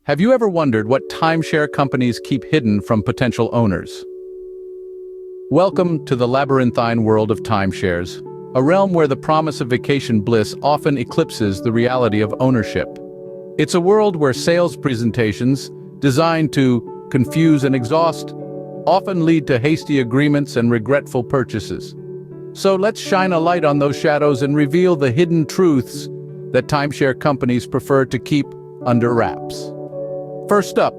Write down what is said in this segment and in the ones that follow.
Have you ever wondered what timeshare companies keep hidden from potential owners? Welcome to the labyrinthine world of timeshares, a realm where the promise of vacation bliss often eclipses the reality of ownership. It's a world where sales presentations, designed to confuse and exhaust, often lead to hasty agreements and regretful purchases. So let's shine a light on those shadows and reveal the hidden truths that timeshare companies prefer to keep under wraps. First up,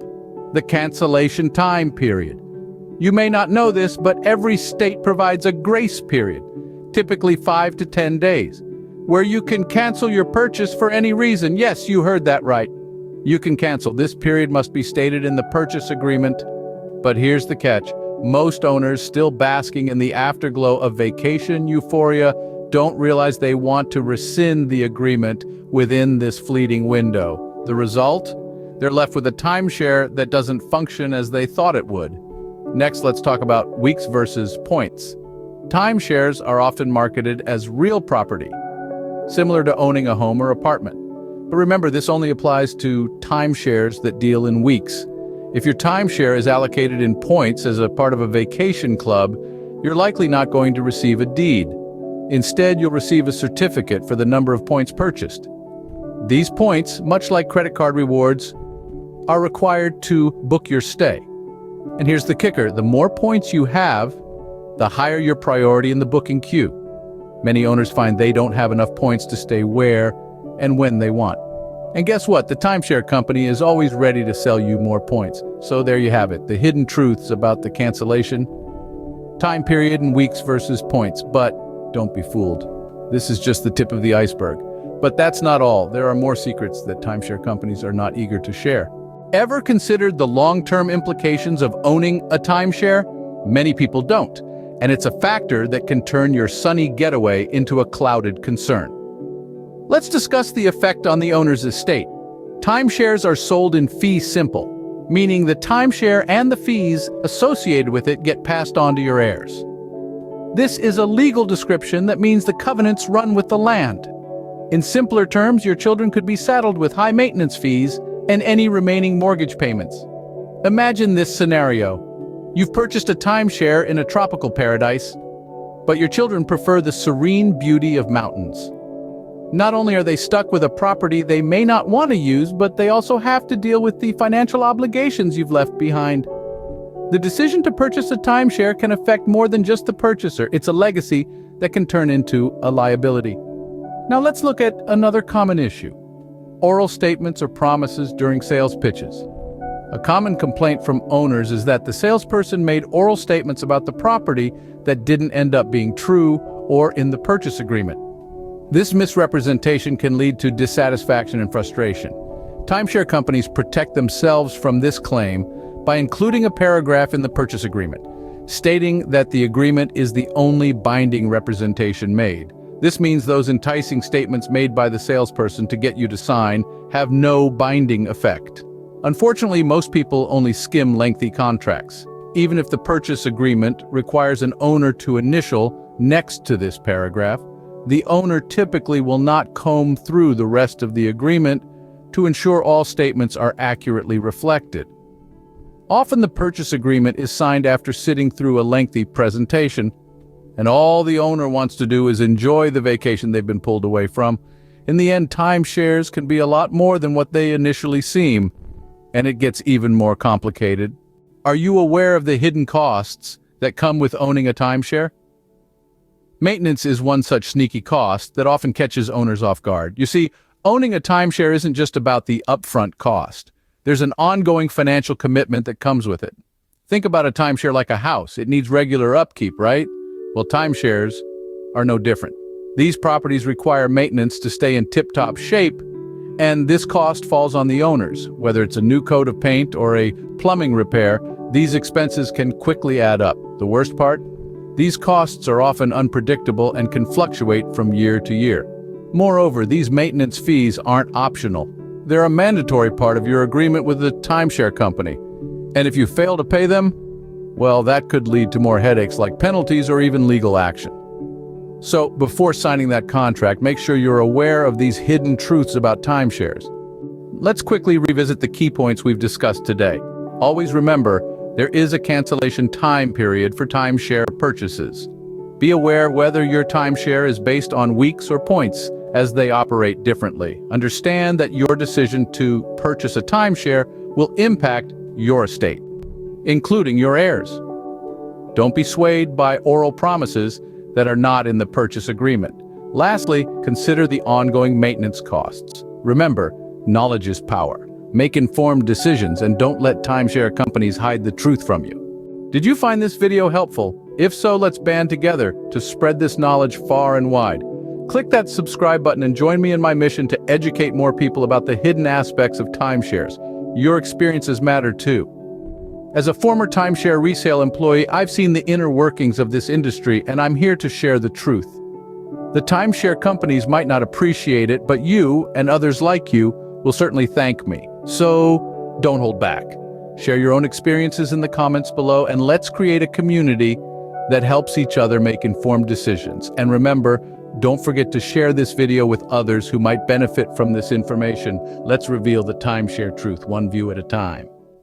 the cancellation time period. You may not know this, but every state provides a grace period, typically 5 to 10 days, where you can cancel your purchase for any reason. Yes, you heard that right. You can cancel. This period must be stated in the purchase agreement. But here's the catch. Most owners, still basking in the afterglow of vacation euphoria, don't realize they want to rescind the agreement within this fleeting window. The result? They're left with a timeshare that doesn't function as they thought it would. Next, let's talk about weeks versus points. Timeshares are often marketed as real property, similar to owning a home or apartment. But remember, this only applies to timeshares that deal in weeks. If your timeshare is allocated in points as a part of a vacation club, you're likely not going to receive a deed. Instead, you'll receive a certificate for the number of points purchased. These points, much like credit card rewards, are required to book your stay. And here's the kicker, the more points you have, the higher your priority in the booking queue. Many owners find they don't have enough points to stay where and when they want. And guess what? The timeshare company is always ready to sell you more points. So there you have it, the hidden truths about the cancellation time period and weeks versus points. But don't be fooled. This is just the tip of the iceberg. But that's not all. There are more secrets that timeshare companies are not eager to share. Ever considered the long-term implications of owning a timeshare? Many people don't, and it's a factor that can turn your sunny getaway into a clouded concern. Let's discuss the effect on the owner's estate. Timeshares are sold in fee simple, meaning the timeshare and the fees associated with it get passed on to your heirs. This is a legal description that means the covenants run with the land. In simpler terms, your children could be saddled with high maintenance fees and any remaining mortgage payments. Imagine this scenario. You've purchased a timeshare in a tropical paradise, but your children prefer the serene beauty of mountains. Not only are they stuck with a property they may not want to use, but they also have to deal with the financial obligations you've left behind. The decision to purchase a timeshare can affect more than just the purchaser. It's a legacy that can turn into a liability. Now let's look at another common issue. Oral statements or promises during sales pitches. A common complaint from owners is that the salesperson made oral statements about the property that didn't end up being true or in the purchase agreement. This misrepresentation can lead to dissatisfaction and frustration. Timeshare companies protect themselves from this claim by including a paragraph in the purchase agreement, stating that the agreement is the only binding representation made. This means those enticing statements made by the salesperson to get you to sign have no binding effect. Unfortunately, most people only skim lengthy contracts. Even if the purchase agreement requires an owner to initial next to this paragraph, the owner typically will not comb through the rest of the agreement to ensure all statements are accurately reflected. Often the purchase agreement is signed after sitting through a lengthy presentation, and all the owner wants to do is enjoy the vacation they've been pulled away from. In the end, timeshares can be a lot more than what they initially seem, and it gets even more complicated. Are you aware of the hidden costs that come with owning a timeshare? Maintenance is one such sneaky cost that often catches owners off guard. You see, owning a timeshare isn't just about the upfront cost. There's an ongoing financial commitment that comes with it. Think about a timeshare like a house. It needs regular upkeep, right? Well, timeshares are no different. These properties require maintenance to stay in tip-top shape, and this cost falls on the owners. Whether it's a new coat of paint or a plumbing repair, these expenses can quickly add up. The worst part? These costs are often unpredictable and can fluctuate from year to year. Moreover, these maintenance fees aren't optional. They're a mandatory part of your agreement with the timeshare company. And if you fail to pay them, well, that could lead to more headaches like penalties or even legal action. So before signing that contract, make sure you're aware of these hidden truths about timeshares. let's quickly revisit the key points we've discussed today. Always remember, there is a cancellation time period for timeshare purchases. Be aware whether your timeshare is based on weeks or points, as they operate differently. Understand that your decision to purchase a timeshare will impact your estate, including your heirs. Don't be swayed by oral promises that are not in the purchase agreement. Lastly, consider the ongoing maintenance costs. Remember, knowledge is power. Make informed decisions and don't let timeshare companies hide the truth from you. Did you find this video helpful? If so, let's band together to spread this knowledge far and wide. Click that subscribe button and join me in my mission to educate more people about the hidden aspects of timeshares. Your experiences matter too. As a former timeshare resale employee, I've seen the inner workings of this industry, and I'm here to share the truth. The timeshare companies might not appreciate it, but you and others like you will certainly thank me. So don't hold back. Share your own experiences in the comments below, and let's create a community that helps each other make informed decisions. And remember, don't forget to share this video with others who might benefit from this information. Let's reveal the timeshare truth, one view at a time.